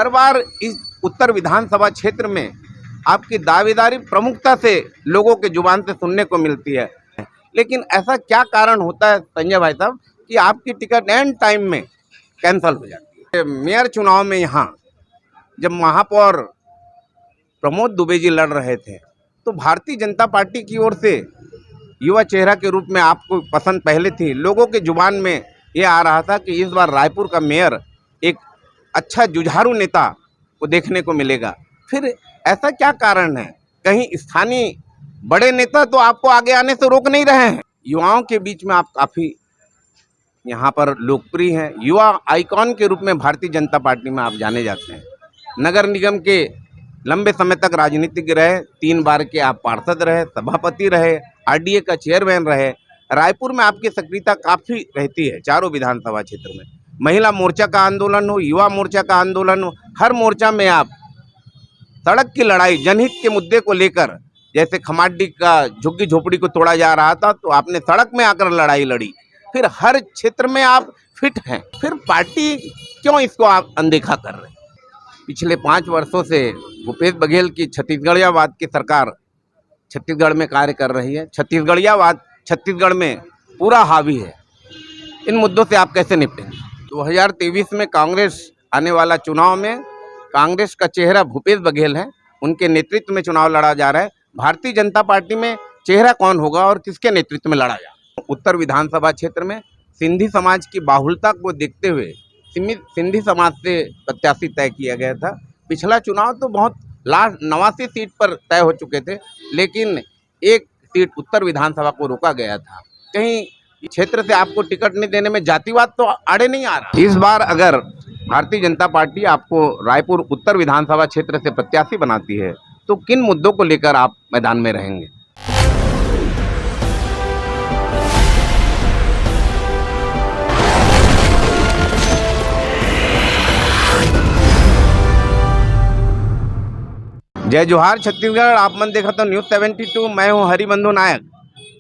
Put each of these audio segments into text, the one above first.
हर बार इस उत्तर विधानसभा क्षेत्र में आपकी दावेदारी प्रमुखता से लोगों के जुबान से सुनने को मिलती है, लेकिन ऐसा क्या कारण होता है संजय भाई साहब कि आपकी टिकट एंड टाइम में कैंसल हो जाती है? मेयर चुनाव में यहाँ जब महापौर प्रमोद दुबे जी लड़ रहे थे तो भारतीय जनता पार्टी की ओर से युवा चेहरा के रूप में आपको पसंद पहले थी, लोगों के जुबान में ये आ रहा था कि इस बार रायपुर का मेयर एक अच्छा जुझारू नेता को देखने को मिलेगा। फिर ऐसा क्या कारण है? कहीं स्थानीय बड़े नेता तो आपको आगे आने से रोक नहीं रहे हैं? युवाओं के बीच में आप काफ़ी यहाँ पर लोकप्रिय हैं, युवा आइकॉन के रूप में भारतीय जनता पार्टी में आप जाने जाते हैं। नगर निगम के लंबे समय तक राजनीतिक रहे, 3 बार के आप पार्षद रहे, सभापति रहे, आरडीए का चेयरमैन रहे। रायपुर में आपकी सक्रियता काफ़ी रहती है चारों विधानसभा क्षेत्र में। महिला मोर्चा का आंदोलन हो, युवा मोर्चा का आंदोलन हो, हर मोर्चा में आप सड़क की लड़ाई जनहित के मुद्दे को लेकर, जैसे खमाडी का झुग्गी झोपड़ी को तोड़ा जा रहा था तो आपने सड़क में आकर लड़ाई लड़ी। फिर हर क्षेत्र में आप फिट हैं, फिर पार्टी क्यों इसको आप अनदेखा कर रहे हैं? पिछले 5 वर्षों से भूपेश बघेल की छत्तीसगढ़ियावाद की सरकार छत्तीसगढ़ में कार्य कर रही है। छत्तीसगढ़ियावाद छत्तीसगढ़ में पूरा हावी है। इन मुद्दों से आप कैसे निपटेंगे? 2023 में कांग्रेस आने वाला चुनाव में कांग्रेस का चेहरा भूपेश बघेल है, उनके नेतृत्व में चुनाव लड़ा जा रहा है। भारतीय जनता पार्टी में चेहरा कौन होगा और किसके नेतृत्व में लड़ा जाएगा? उत्तर विधानसभा क्षेत्र में सिंधी समाज की बाहुलता को देखते हुए सिंधी समाज से प्रत्याशी तय किया गया था। पिछला चुनाव तो बहुत लास्ट 89 सीट पर तय हो चुके थे, लेकिन एक सीट उत्तर विधानसभा को रोका गया था। कहीं क्षेत्र से आपको टिकट नहीं देने में जातिवाद तो आड़े नहीं आ रहा? इस बार अगर भारतीय जनता पार्टी आपको रायपुर उत्तर विधानसभा क्षेत्र से प्रत्याशी बनाती है तो किन मुद्दों को लेकर आप मैदान में रहेंगे? जय जोहार छत्तीसगढ़, आप मन देखा तो न्यूज़ 72, मैं हूं हरिबंधु नायक।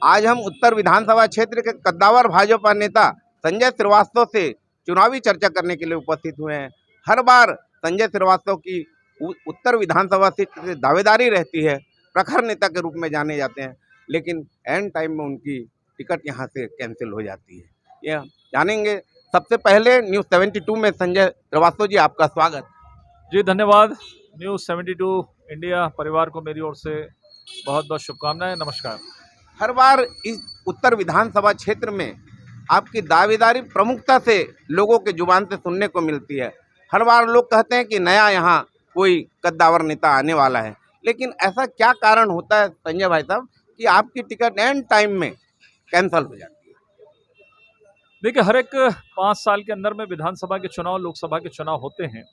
आज हम उत्तर विधानसभा क्षेत्र के कद्दावर भाजपा नेता संजय श्रीवास्तव से चुनावी चर्चा करने के लिए उपस्थित हुए हैं। हर बार संजय श्रीवास्तव की उत्तर विधानसभा सीट से दावेदारी रहती है, प्रखर नेता के रूप में जाने जाते हैं, लेकिन एंड टाइम में उनकी टिकट यहाँ से कैंसिल हो जाती है। यह जानेंगे। सबसे पहले न्यूज़ 72 में संजय श्रीवास्तव जी, आपका स्वागत। जी धन्यवाद। न्यूज़ 72 इंडिया परिवार को मेरी ओर से बहुत बहुत शुभकामनाएं। नमस्कार। हर बार इस उत्तर विधानसभा क्षेत्र में आपकी दावेदारी प्रमुखता से लोगों के जुबान से सुनने को मिलती है। हर बार लोग कहते हैं कि नया यहाँ कोई कद्दावर नेता आने वाला है, लेकिन ऐसा क्या कारण होता है संजय भाई साहब कि आपकी टिकट एंड टाइम में कैंसल हो जाती है? देखिए, हर एक 5 साल के अंदर में विधानसभा के चुनाव, लोकसभा के चुनाव होते हैं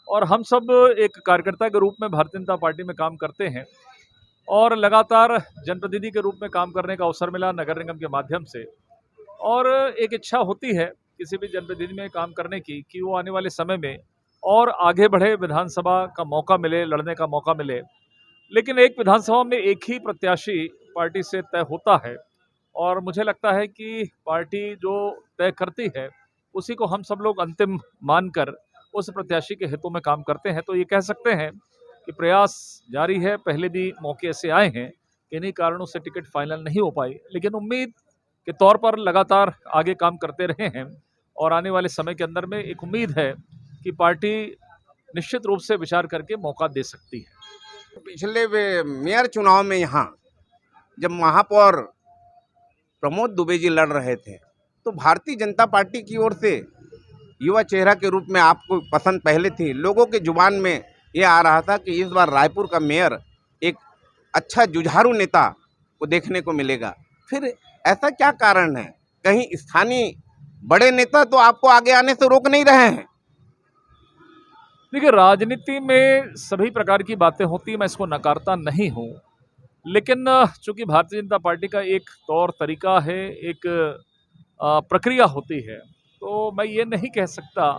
और हम सब एक कार्यकर्ता के रूप में भारतीय जनता पार्टी में काम करते हैं और लगातार जनप्रतिनिधि के रूप में काम करने का अवसर मिला नगर निगम के माध्यम से। और एक इच्छा होती है किसी भी जनप्रतिनिधि में काम करने की कि वो आने वाले समय में और आगे बढ़े, विधानसभा का मौका मिले, लड़ने का मौका मिले। लेकिन एक विधानसभा में एक ही प्रत्याशी पार्टी से तय होता है और मुझे लगता है कि पार्टी जो तय करती है उसी को हम सब लोग अंतिम मानकर उस प्रत्याशी के हितों में काम करते हैं। तो ये कह सकते हैं कि प्रयास जारी है। पहले भी मौके ऐसे आए हैं कि इन्हीं कारणों से टिकट फाइनल नहीं हो पाई, लेकिन उम्मीद के तौर पर लगातार आगे काम करते रहे हैं और आने वाले समय के अंदर में एक उम्मीद है कि पार्टी निश्चित रूप से विचार करके मौका दे सकती है। पिछले मेयर चुनाव में यहाँ जब महापौर प्रमोद दुबे जी लड़ रहे थे तो भारतीय जनता पार्टी की ओर से युवा चेहरा के रूप में आपको पसंद पहले थी, लोगों के जुबान में ये आ रहा था कि इस बार रायपुर का मेयर एक अच्छा जुझारू नेता को देखने को मिलेगा। फिर ऐसा क्या कारण है? कहीं स्थानीय बड़े नेता तो आपको आगे आने से रोक नहीं रहे हैं? देखिए, राजनीति में सभी प्रकार की बातें होती हैं, मैं इसको नकारता नहीं हूँ, लेकिन चूंकि भारतीय जनता पार्टी का एक तौर तरीका है, एक प्रक्रिया होती है, तो मैं ये नहीं कह सकता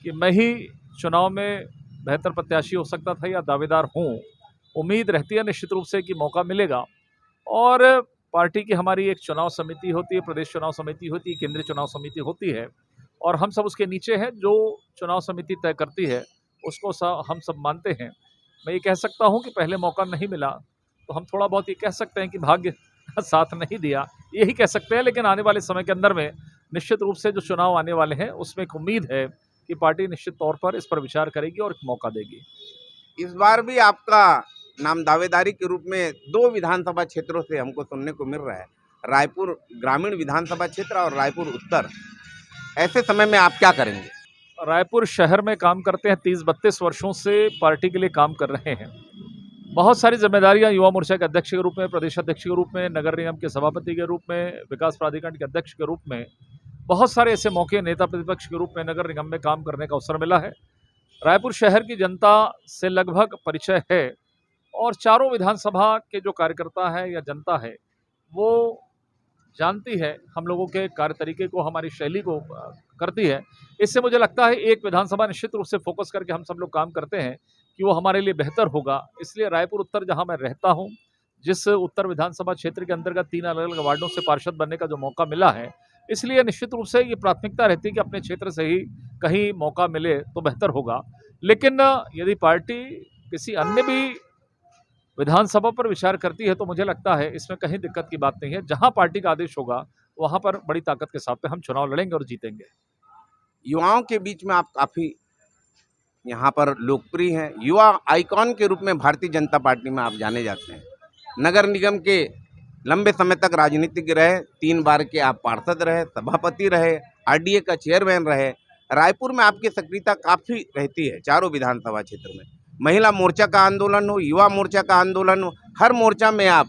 कि मैं ही चुनाव में बेहतर प्रत्याशी हो सकता था या दावेदार हूँ। उम्मीद रहती है निश्चित रूप से कि मौका मिलेगा और पार्टी की हमारी एक चुनाव समिति होती है, प्रदेश चुनाव समिति होती है, केंद्रीय चुनाव समिति होती है और हम सब उसके नीचे हैं। जो चुनाव समिति तय करती है उसको हम सब मानते हैं। मैं ये कह सकता हूँ कि पहले मौका नहीं मिला तो हम थोड़ा बहुत ये कह सकते हैं कि भाग्य साथ नहीं दिया, यही कह सकते हैं। लेकिन आने वाले समय के अंदर में निश्चित रूप से जो चुनाव आने वाले हैं उसमें एक उम्मीद है कि पार्टी निश्चित तौर पर इस पर विचार करेगी और एक मौका देगी। इस बार भी आपका नाम दावेदारी के रूप में 2 विधानसभा क्षेत्रों से हमको सुनने को मिल रहा है, रायपुर ग्रामीण विधानसभा क्षेत्र और रायपुर उत्तर। ऐसे समय में आप क्या करेंगे? रायपुर शहर में काम करते हैं, 30-32 वर्षों से पार्टी के लिए काम कर रहे हैं। बहुत सारी जिम्मेदारियां युवा मोर्चा के अध्यक्ष के रूप में, प्रदेश अध्यक्ष के रूप में, नगर निगम के सभापति के रूप में, विकास प्राधिकरण के अध्यक्ष के रूप में, बहुत सारे ऐसे मौके नेता प्रतिपक्ष के रूप में नगर निगम में काम करने का अवसर मिला है। रायपुर शहर की जनता से लगभग परिचय है और चारों विधानसभा के जो कार्यकर्ता है या जनता है वो जानती है हम लोगों के कार्य तरीके को, हमारी शैली को करती है। इससे मुझे लगता है एक विधानसभा निश्चित रूप से फोकस करके हम सब लोग काम करते हैं कि वो हमारे लिए बेहतर होगा। इसलिए रायपुर उत्तर जहां मैं रहता हूं, जिस उत्तर विधानसभा क्षेत्र के अंतर्गत 3 अलग अलग वार्डों से पार्षद बनने का जो मौका मिला है, इसलिए निश्चित रूप से ये प्राथमिकता रहती है कि अपने क्षेत्र से ही कहीं मौका मिले तो बेहतर होगा। लेकिन यदि पार्टी किसी अन्य भी विधानसभा पर विचार करती है तो मुझे लगता है इसमें कहीं दिक्कत की बात नहीं है। जहां पार्टी का आदेश होगा वहां पर बड़ी ताकत के साथ में हम चुनाव लड़ेंगे और जीतेंगे। युवाओं के बीच में आप काफ़ी यहाँ पर लोकप्रिय हैं, युवा आइकॉन के रूप में भारतीय जनता पार्टी में आप जाने जाते हैं। नगर निगम के लंबे समय तक राजनीतिज्ञ रहे, 3 बार के आप पार्षद रहे, सभापति रहे, आरडीए का चेयरमैन रहे। रायपुर में आपकी सक्रियता काफ़ी रहती है चारों विधानसभा क्षेत्र में। महिला मोर्चा का आंदोलन हो, युवा मोर्चा का आंदोलन हो, हर मोर्चा में आप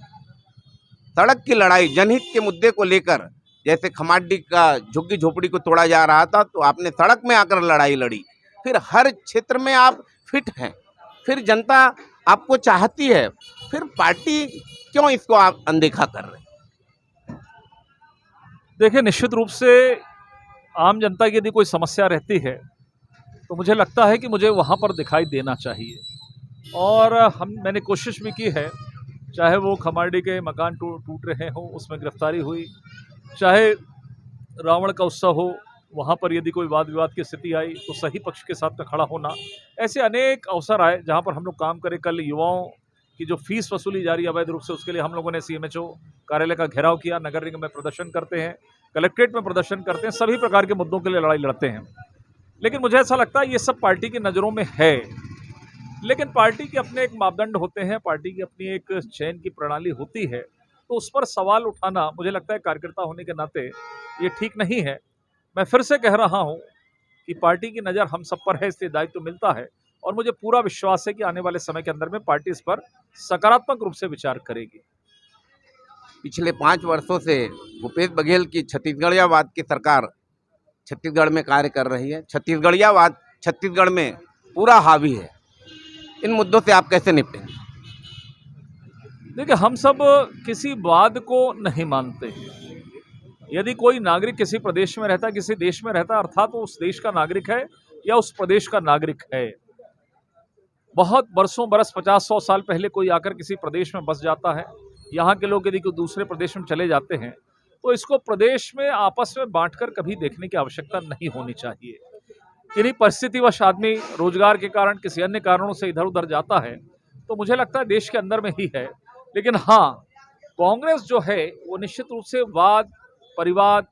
सड़क की लड़ाई, जनहित के मुद्दे को लेकर, जैसे खमाडी का झुग्गी झोपड़ी को तोड़ा जा रहा था तो आपने सड़क में आकर लड़ाई लड़ी। फिर हर क्षेत्र में आप फिट हैं, फिर जनता आपको चाहती है, फिर पार्टी क्यों इसको आप अनदेखा कर रहे हैं? देखिए, निश्चित रूप से आम जनता की यदि कोई समस्या रहती है तो मुझे लगता है कि मुझे वहाँ पर दिखाई देना चाहिए। और मैंने कोशिश भी की है, चाहे वो खमाडी के मकान टूट रहे हों उसमें गिरफ्तारी हुई, चाहे रावण का उत्सव हो वहाँ पर यदि कोई वाद विवाद की स्थिति आई तो सही पक्ष के साथ में खड़ा होना, ऐसे अनेक अवसर आए जहाँ पर हम लोग काम करें। कल युवाओं की जो फीस वसूली जा रही है अवैध रूप से, उसके लिए हम लोगों ने सीएमएचओ कार्यालय का घेराव किया, नगर निगम में प्रदर्शन करते हैं, कलेक्ट्रेट में प्रदर्शन करते हैं, सभी प्रकार के मुद्दों के लिए लड़ाई लड़ते हैं। लेकिन मुझे ऐसा लगता है ये सब पार्टी की नज़रों में है, लेकिन पार्टी के अपने एक मापदंड होते हैं, पार्टी की अपनी एक चयन की प्रणाली होती है, तो उस पर सवाल उठाना मुझे लगता है कार्यकर्ता होने के नाते ये ठीक नहीं है। मैं फिर से कह रहा हूं कि पार्टी की नज़र हम सब पर है, इसलिए दायित्व मिलता है और मुझे पूरा विश्वास है कि आने वाले समय के अंदर में पार्टी इस पर सकारात्मक रूप से विचार करेगी। पिछले 5 वर्षों से भूपेश बघेल की छत्तीसगढ़ियावाद की सरकार छत्तीसगढ़ में कार्य कर रही है। छत्तीसगढ़ियावाद छत्तीसगढ़ में पूरा हावी है। इन मुद्दों से आप कैसे निपटेंगे? देखिए, हम सब किसी वाद को नहीं मानते। यदि कोई नागरिक किसी प्रदेश में रहता है, किसी देश में रहता है, अर्थात वो उस देश का नागरिक है या उस प्रदेश का नागरिक है। बहुत बरसों बरस 50-100 साल पहले कोई आकर किसी प्रदेश में बस जाता है, यहाँ के लोग यदि कोई दूसरे प्रदेश में चले जाते हैं तो इसको प्रदेश में आपस में बांटकर कभी देखने की आवश्यकता नहीं होनी चाहिए। किन्हीं परिस्थितिवश आदमी रोजगार के कारण, किसी अन्य कारणों से इधर उधर जाता है तो मुझे लगता है देश के अंदर में ही है। लेकिन हाँ, कांग्रेस जो है वो निश्चित रूप से वाद, परिवाद,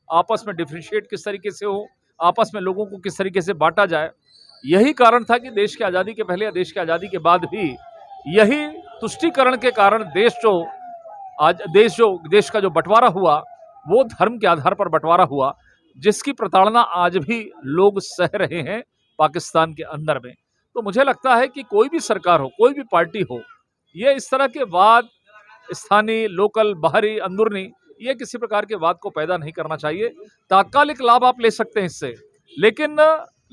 आपस में डिफरेंशिएट किस तरीके से हो, आपस में लोगों को किस तरीके से बांटा जाए, यही कारण था कि देश की आज़ादी के पहले या देश की आज़ादी के बाद भी यही तुष्टीकरण के कारण देश का जो बंटवारा हुआ वो धर्म के आधार पर बंटवारा हुआ, जिसकी प्रताड़ना आज भी लोग सह रहे हैं पाकिस्तान के अंदर में। तो मुझे लगता है कि कोई भी सरकार हो, कोई भी पार्टी हो, ये इस तरह के वाद, स्थानीय, लोकल, बाहरी, अंदरूनी, ये किसी प्रकार के वाद को पैदा नहीं करना चाहिए। तात्कालिक लाभ आप ले सकते हैं इससे, लेकिन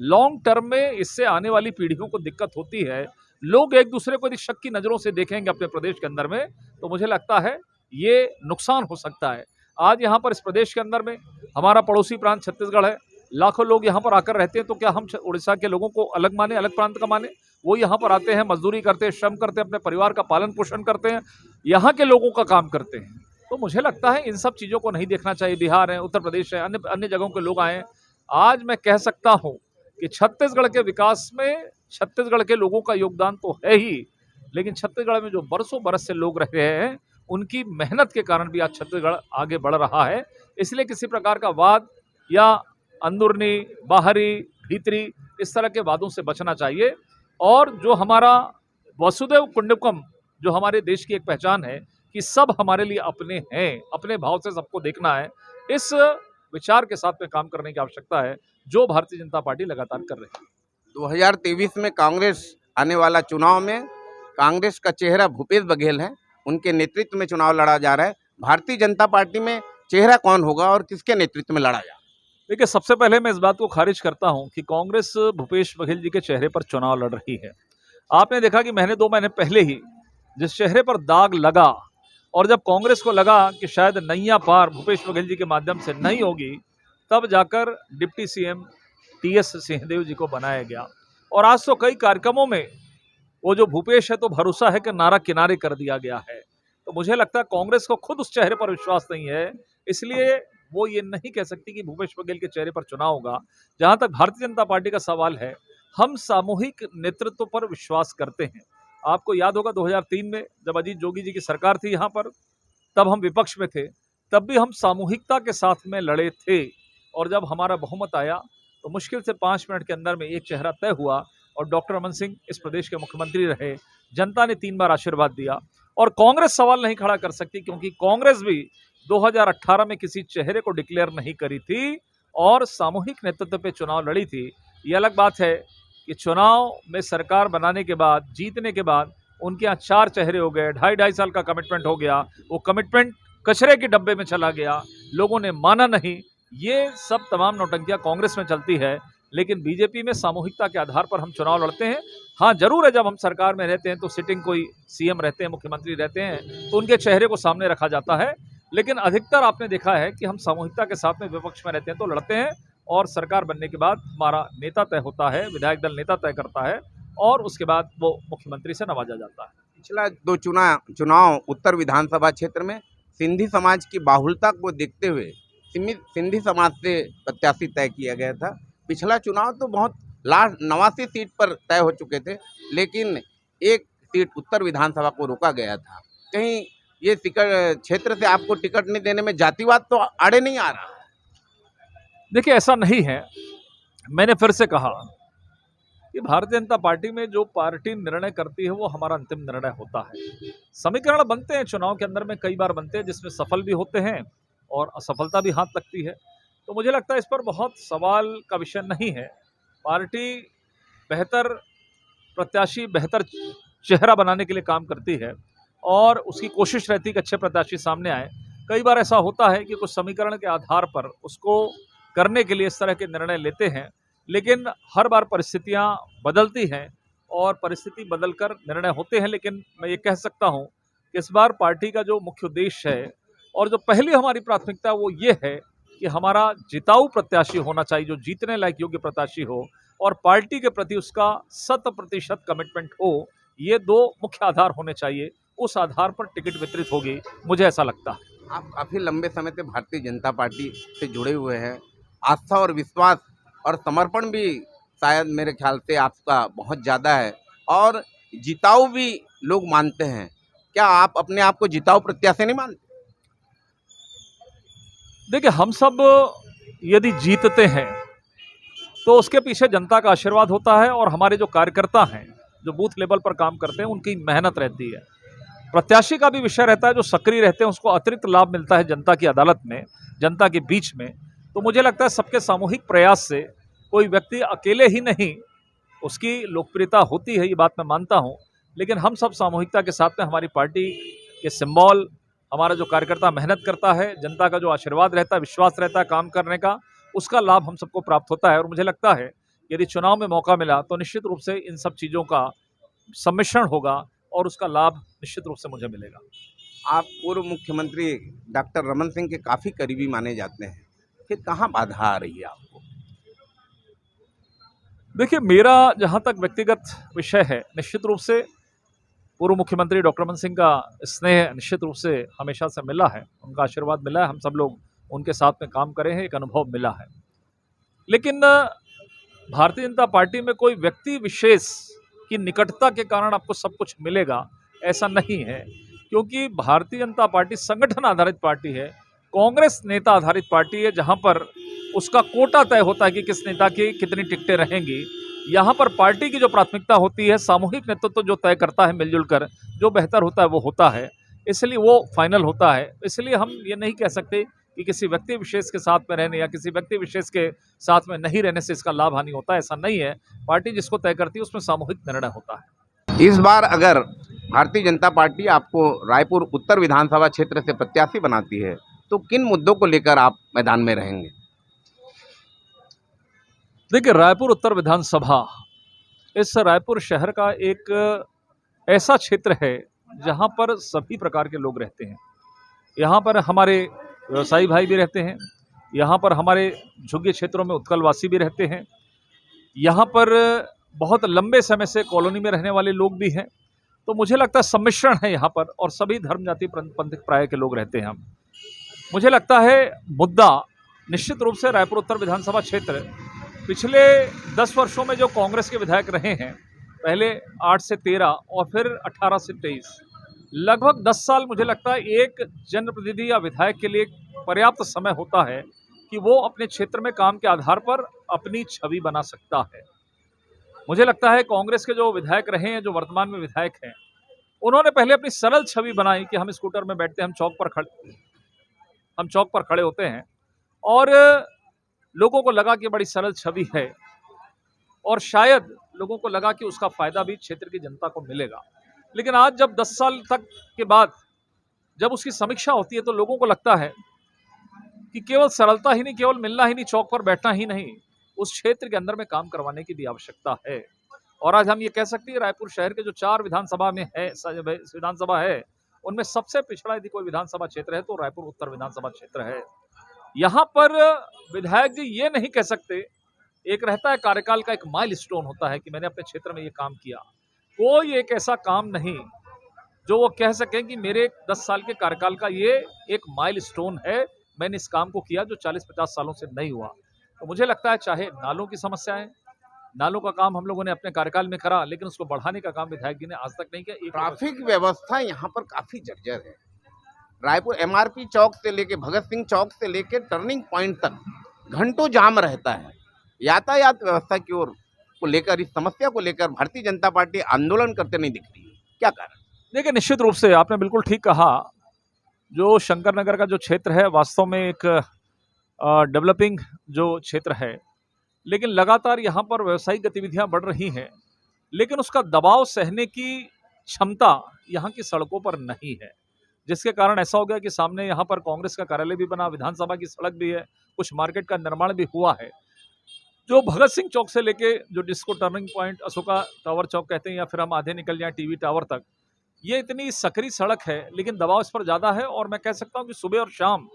लॉन्ग टर्म में इससे आने वाली पीढ़ियों को दिक्कत होती है। लोग एक दूसरे को यदि शक की नज़रों से देखेंगे अपने प्रदेश के अंदर में तो मुझे लगता है ये नुकसान हो सकता है। आज यहाँ पर इस प्रदेश के अंदर में हमारा पड़ोसी प्रांत छत्तीसगढ़ है, लाखों लोग यहाँ पर आकर रहते हैं, तो क्या हम उड़ीसा के लोगों को अलग माने, अलग प्रांत का माने? वो यहाँ पर आते हैं, मजदूरी करते हैं, श्रम करते हैं, अपने परिवार का पालन पोषण करते हैं, यहाँ के लोगों का काम करते हैं। तो मुझे लगता है इन सब चीज़ों को नहीं देखना चाहिए। बिहार है, उत्तर प्रदेश है, अन्य जगहों के लोग आए। आज मैं कह सकता हूँ कि छत्तीसगढ़ के विकास में छत्तीसगढ़ के लोगों का योगदान तो है ही, लेकिन छत्तीसगढ़ में जो बरसों बरस से लोग रह रहे हैं उनकी मेहनत के कारण भी आज छत्तीसगढ़ आगे बढ़ रहा है। इसलिए किसी प्रकार का वाद या अंदरूनी, बाहरी, भीतरी इस तरह के वादों से बचना चाहिए। और जो हमारा वसुदैव कुटुंबकम जो हमारे देश की एक पहचान है कि सब हमारे लिए अपने हैं, अपने भाव से सबको देखना है, इस विचार के साथ में काम करने की आवश्यकता है जो भारतीय जनता पार्टी लगातार कर रही है। 2023 में कांग्रेस आने वाला चुनाव में कांग्रेस का चेहरा भूपेश बघेल है, उनके नेतृत्व में चुनाव लड़ा जा रहा है। भारतीय जनता पार्टी में चेहरा कौन होगा और किसके नेतृत्व में लड़ा जाएगा? देखिए, सबसे पहले मैं इस बात को खारिज करता हूं कि कांग्रेस भूपेश बघेल जी के चेहरे पर चुनाव लड़ रही है। आपने देखा कि महीने 2 महीने पहले ही जिस चेहरे पर दाग लगा और जब कांग्रेस को लगा कि शायद नैया पार भूपेश बघेल जी के माध्यम से नहीं होगी, तब जाकर डिप्टी सीएम टीएस सिंहदेव जी को बनाया गया। और आज तो कई कार्यक्रमों में वो जो भूपेश है तो भरोसा है कि नारा किनारे कर दिया गया है। तो मुझे लगता है कांग्रेस को खुद उस चेहरे पर विश्वास नहीं है, इसलिए वो ये नहीं कह सकती कि भूपेश बघेल के चेहरे पर चुनाव होगा। जहां तक भारतीय जनता पार्टी का सवाल है, हम सामूहिक नेतृत्व पर विश्वास करते हैं। आपको याद होगा 2003 में जब अजीत जोगी जी की सरकार थी यहाँ पर, तब हम विपक्ष में थे, तब भी हम सामूहिकता के साथ में लड़े थे। और जब हमारा बहुमत आया तो मुश्किल से 5 मिनट के अंदर में एक चेहरा तय हुआ और डॉक्टर रमन सिंह इस प्रदेश के मुख्यमंत्री रहे। जनता ने 3 बार आशीर्वाद दिया और कांग्रेस सवाल नहीं खड़ा कर सकती, क्योंकि कांग्रेस भी 2018 में किसी चेहरे को डिक्लेयर नहीं करी थी और सामूहिक नेतृत्व पे चुनाव लड़ी थी। ये अलग बात है कि चुनाव में सरकार बनाने के बाद, जीतने के बाद उनके यहाँ 4 चेहरे हो गए, 2.5 साल का कमिटमेंट हो गया, वो कमिटमेंट कचरे के डब्बे में चला गया, लोगों ने माना नहीं। ये सब तमाम नौटंकियां कांग्रेस में चलती है, लेकिन बीजेपी में सामूहिकता के आधार पर हम चुनाव लड़ते हैं। हाँ, जरूर है, जब हम सरकार में रहते हैं तो सिटिंग कोई सीएम रहते हैं, मुख्यमंत्री रहते हैं, तो उनके चेहरे को सामने रखा जाता है। लेकिन अधिकतर आपने देखा है कि हम सामूहिकता के साथ में विपक्ष में रहते हैं तो लड़ते हैं, और सरकार बनने के बाद हमारा नेता तय होता है, विधायक दल नेता तय करता है और उसके बाद वो मुख्यमंत्री से नवाजा जाता है। पिछला 2 चुनाव उत्तर विधानसभा क्षेत्र में सिंधी समाज की बाहुलता को देखते हुए सिंधी समाज से प्रत्याशी तय किया गया था। पिछला चुनाव तो बहुत लास्ट 89 सीट पर तय हो चुके थे, लेकिन एक सीट उत्तर विधानसभा को रोका गया था। कहीं ये क्षेत्र से आपको टिकट नहीं देने में जातिवाद तो आड़े नहीं आ रहा? देखिए, ऐसा नहीं है। मैंने फिर से कहा कि भारतीय जनता पार्टी में जो पार्टी निर्णय करती है वो हमारा अंतिम निर्णय होता है। समीकरण बनते हैं चुनाव के अंदर में, कई बार बनते हैं जिसमें सफल भी होते हैं और असफलता भी हाथ लगती है। तो मुझे लगता है इस पर बहुत सवाल का विषय नहीं है। पार्टी बेहतर प्रत्याशी, बेहतर चेहरा बनाने के लिए काम करती है और उसकी कोशिश रहती है कि अच्छे प्रत्याशी सामने आए। कई बार ऐसा होता है कि कुछ समीकरण के आधार पर उसको करने के लिए इस तरह के निर्णय लेते हैं, लेकिन हर बार परिस्थितियां बदलती हैं और परिस्थिति बदलकर निर्णय होते हैं। लेकिन मैं ये कह सकता हूं कि इस बार पार्टी का जो मुख्य उद्देश्य है और जो पहली हमारी प्राथमिकता वो ये है कि हमारा जिताऊ प्रत्याशी होना चाहिए, जो जीतने लायक योग्य प्रत्याशी हो और पार्टी के प्रति उसका 100% कमिटमेंट हो। ये 2 मुख्य आधार होने चाहिए, उस आधार पर टिकट वितरित होगी, मुझे ऐसा लगता है। आप काफ़ी लंबे समय से भारतीय जनता पार्टी से जुड़े हुए हैं। आस्था और विश्वास और समर्पण भी शायद मेरे ख्याल से आपका बहुत ज़्यादा है और जिताऊ भी लोग मानते हैं। क्या आप अपने आप को जिताऊ प्रत्याशी नहीं मानते? देखिए, हम सब यदि जीतते हैं तो उसके पीछे जनता का आशीर्वाद होता है और हमारे जो कार्यकर्ता हैं, जो बूथ लेवल पर काम करते हैं, उनकी मेहनत रहती है। प्रत्याशी का भी विषय रहता है, जो सक्रिय रहते हैं उसको अतिरिक्त लाभ मिलता है जनता की अदालत में, जनता के बीच में। तो मुझे लगता है सबके सामूहिक प्रयास से कोई व्यक्ति अकेले ही नहीं, उसकी लोकप्रियता होती है, ये बात मैं मानता हूँ, लेकिन हम सब सामूहिकता के साथ में हमारी पार्टी के सिंबल, हमारा जो कार्यकर्ता मेहनत करता है, जनता का जो आशीर्वाद रहता है, विश्वास रहता है काम करने का, उसका लाभ हम सबको प्राप्त होता है। और मुझे लगता है यदि चुनाव में मौका मिला तो निश्चित रूप से इन सब चीज़ों का सम्मिश्रण होगा और उसका लाभ निश्चित रूप से मुझे मिलेगा। आप पूर्व मुख्यमंत्री डॉक्टर रमन सिंह के काफ़ी करीबी माने जाते हैं, फिर कहाँ बाधा आ रही है आपको? देखिए, मेरा जहाँ तक व्यक्तिगत विषय है, निश्चित रूप से पूर्व मुख्यमंत्री डॉक्टर रमन सिंह का स्नेह निश्चित रूप से हमेशा से मिला है, उनका आशीर्वाद मिला है, हम सब लोग उनके साथ में काम करे हैं, एक अनुभव मिला है। लेकिन भारतीय जनता पार्टी में कोई व्यक्ति विशेष की निकटता के कारण आपको सब कुछ मिलेगा, ऐसा नहीं है। क्योंकि भारतीय जनता पार्टी संगठन आधारित पार्टी है, कांग्रेस नेता आधारित पार्टी है, जहां पर उसका कोटा तय होता है कि किस नेता की कितनी टिकटें रहेंगी। यहाँ पर पार्टी की जो प्राथमिकता होती है, सामूहिक नेतृत्व जो तय करता है मिलजुल कर, जो बेहतर होता है वो होता है, इसलिए वो फाइनल होता है। इसलिए हम ये नहीं कह सकते कि किसी व्यक्ति विशेष के साथ में रहने या किसी व्यक्ति विशेष के साथ में नहीं रहने से इसका लाभ हानि होता है, ऐसा नहीं है। पार्टी जिसको तय करती है उसमें सामूहिक निर्णय होता है। इस बार अगर भारतीय जनता पार्टी आपको रायपुर उत्तर विधानसभा क्षेत्र से प्रत्याशी बनाती है तो किन मुद्दों को लेकर आप मैदान में रहेंगे? देखिए, रायपुर उत्तर विधानसभा इस रायपुर शहर का एक ऐसा क्षेत्र है जहां पर सभी प्रकार के लोग रहते हैं। यहाँ पर हमारे व्यवसायी भाई भी रहते हैं, यहाँ पर हमारे झुग्गी क्षेत्रों में उत्कलवासी भी रहते हैं, यहाँ पर बहुत लंबे समय से कॉलोनी में रहने वाले लोग भी हैं। तो मुझे लगता है सम्मिश्रण है यहाँ पर, और सभी धर्म जाति पंथिक प्राय के लोग रहते हैं। हम मुझे लगता है मुद्दा निश्चित रूप से रायपुर उत्तर विधानसभा क्षेत्र पिछले 10 वर्षों में जो कांग्रेस के विधायक रहे हैं, पहले 8 से 13 और फिर 18 से 23, लगभग 10 साल मुझे लगता है एक जनप्रतिनिधि या विधायक के लिए पर्याप्त समय होता है कि वो अपने क्षेत्र में काम के आधार पर अपनी छवि बना सकता है। मुझे लगता है कांग्रेस के जो विधायक रहे हैं, जो वर्तमान में विधायक हैं, उन्होंने पहले अपनी सरल छवि बनाई कि हम स्कूटर में बैठते हैं, हम चौक पर खड़े होते हैं, और लोगों को लगा कि बड़ी सरल छवि है, और शायद लोगों को लगा कि उसका फायदा भी क्षेत्र की जनता को मिलेगा। लेकिन आज जब 10 साल तक के बाद जब उसकी समीक्षा होती है तो लोगों को लगता है कि केवल सरलता ही नहीं, केवल मिलना ही नहीं, चौक पर बैठना ही नहीं, उस क्षेत्र के अंदर में काम करवाने की भी आवश्यकता है। और आज हम ये कह सकते हैं रायपुर शहर के जो 4 विधानसभा है, उनमें सबसे पिछड़ा यदि कोई विधानसभा क्षेत्र है तो रायपुर उत्तर विधानसभा क्षेत्र है। यहाँ पर विधायक जी ये नहीं कह सकते, एक रहता है कार्यकाल का एक माइलस्टोन होता है कि मैंने अपने क्षेत्र में ये काम किया। कोई एक ऐसा काम नहीं जो वो कह सकें कि मेरे 10 साल के कार्यकाल का ये एक माइलस्टोन है, मैंने इस काम को किया जो 40-50 सालों से नहीं हुआ। तो मुझे लगता है चाहे नालों की समस्या है, नालों का काम हम लोगों ने अपने कार्यकाल में करा, लेकिन उसको बढ़ाने का काम विधायक जी ने आज तक नहीं किया। ट्रैफिक व्यवस्था यहाँ पर काफी जर्जर है। रायपुर MRP चौक से लेके भगत सिंह चौक से लेके टर्निंग पॉइंट तक घंटों जाम रहता है। यातायात व्यवस्था की ओर को लेकर, इस समस्या को लेकर भारतीय जनता पार्टी आंदोलन करते नहीं दिख रही है, क्या कारण? देखिए, निश्चित रूप से आपने बिल्कुल ठीक कहा। जो शंकर नगर का जो क्षेत्र है वास्तव में एक डेवलपिंग जो क्षेत्र है, लेकिन लगातार यहाँ पर व्यवसायिक गतिविधियाँ बढ़ रही हैं, लेकिन उसका दबाव सहने की क्षमता यहाँ की सड़कों पर नहीं है, जिसके कारण ऐसा हो गया कि सामने यहाँ पर कांग्रेस का कार्यालय भी बना, विधानसभा की सड़क भी है, कुछ मार्केट का निर्माण भी हुआ है। जो भगत सिंह चौक से लेके जो जिसको टर्निंग पॉइंट अशोका टावर चौक कहते हैं, या फिर हम आधे निकल जाएं टीवी टावर तक, ये इतनी सकरी सड़क है, लेकिन दबाव इस पर ज़्यादा है। और मैं कह सकता हूँ कि सुबह और शाम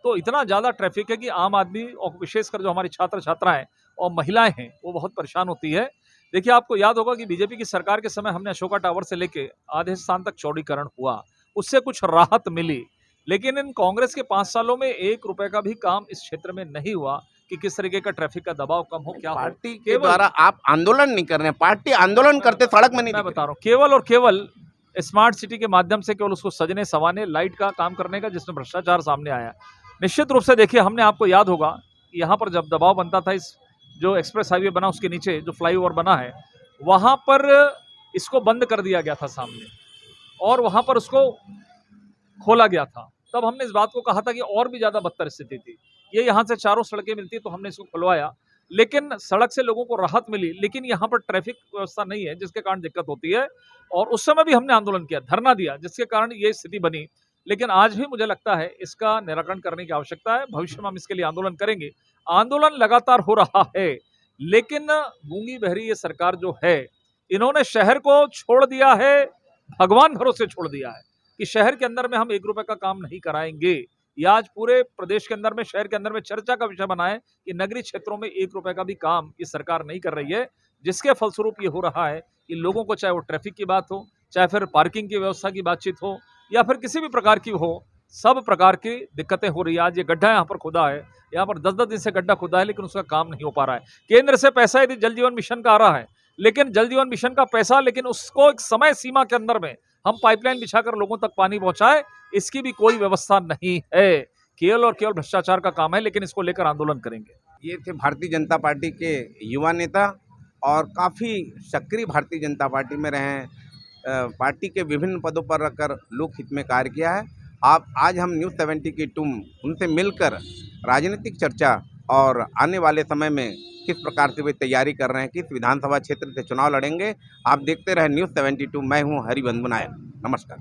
तो इतना ज़्यादा ट्रैफिक है कि आम आदमी और विशेषकर जो हमारी छात्र छात्राएं और महिलाएं हैं वो बहुत परेशान होती है। देखिए, आपको याद होगा कि बीजेपी की सरकार के समय हमने अशोका टावर से लेके आधे स्थान तक चौड़ीकरण हुआ, उससे कुछ राहत मिली, लेकिन इन कांग्रेस के 5 सालों में 1 रुपए का भी काम इस क्षेत्र में नहीं हुआ कि किस तरीके का ट्रैफिक का दबाव कम हो। क्या पार्टी के द्वारा आप आंदोलन नहीं कर रहे हैं, पार्टी आंदोलन करते सड़क में नहीं। मैं बता रहा हूँ, केवल और केवल स्मार्ट सिटी के माध्यम से केवल उसको सजने सवाने लाइट का काम करने का, जिसमें भ्रष्टाचार सामने आया। निश्चित रूप से देखिए, हमने आपको याद होगा यहाँ पर जब दबाव बनता था, इस जो एक्सप्रेस हाईवे बना उसके नीचे जो फ्लाईओवर बना है, वहाँ पर इसको बंद कर दिया गया था सामने, और वहाँ पर उसको खोला गया था। तब हमने इस बात को कहा था कि और भी ज़्यादा बदतर स्थिति थी, ये यहाँ से चारों सड़कें मिलती, तो हमने इसको खुलवाया, लेकिन सड़क से लोगों को राहत मिली, लेकिन यहाँ पर ट्रैफिक व्यवस्था नहीं है, जिसके कारण दिक्कत होती है। और उस समय भी हमने आंदोलन किया, धरना दिया, जिसके कारण ये स्थिति बनी। लेकिन आज भी मुझे लगता है इसका निराकरण करने की आवश्यकता है। भविष्य में हम इसके लिए आंदोलन करेंगे। आंदोलन लगातार हो रहा है, लेकिन गूंगी बहरी ये सरकार जो है, इन्होंने शहर को छोड़ दिया है, भगवान भरोसे छोड़ दिया है कि शहर के अंदर में हम 1 रुपए का काम नहीं कराएंगे। ये आज पूरे प्रदेश के अंदर में, शहर के अंदर में चर्चा का विषय बना है कि नगरीय क्षेत्रों में 1 रुपए का भी काम ये सरकार नहीं कर रही है, जिसके फलस्वरूप ये हो रहा है कि लोगों को, चाहे वो ट्रैफिक की बात हो, चाहे फिर पार्किंग की व्यवस्था की बातचीत हो, या फिर किसी भी प्रकार की हो, सब प्रकार की दिक्कतें हो रही है। आज ये गड्ढा यहाँ पर खुदा है, यहाँ पर 10-10 दिन से गड्ढा खुदा है, लेकिन उसका काम नहीं हो पा रहा है। केंद्र से पैसा यदि जल जीवन मिशन का आ रहा है, लेकिन जल जीवन मिशन का पैसा, लेकिन उसको एक समय सीमा के अंदर में हम पाइपलाइन बिछाकर लोगों तक पानी पहुंचाए, इसकी भी कोई व्यवस्था नहीं है। केवल और केवल भ्रष्टाचार का काम है, लेकिन इसको लेकर आंदोलन करेंगे। ये थे भारतीय जनता पार्टी के युवा नेता और काफ़ी सक्रिय भारतीय जनता पार्टी में रहे हैं। पार्टी के विभिन्न पदों पर रखकर लोकहित में कार्य किया है। आज हम न्यूज़ 70 की टीम उनसे मिलकर राजनीतिक चर्चा और आने वाले समय में किस प्रकार से वे तैयारी कर रहे हैं, किस विधानसभा क्षेत्र से चुनाव लड़ेंगे, आप देखते रहे न्यूज़ 72। मैं हूं हरिबंधु नायक। नमस्कार।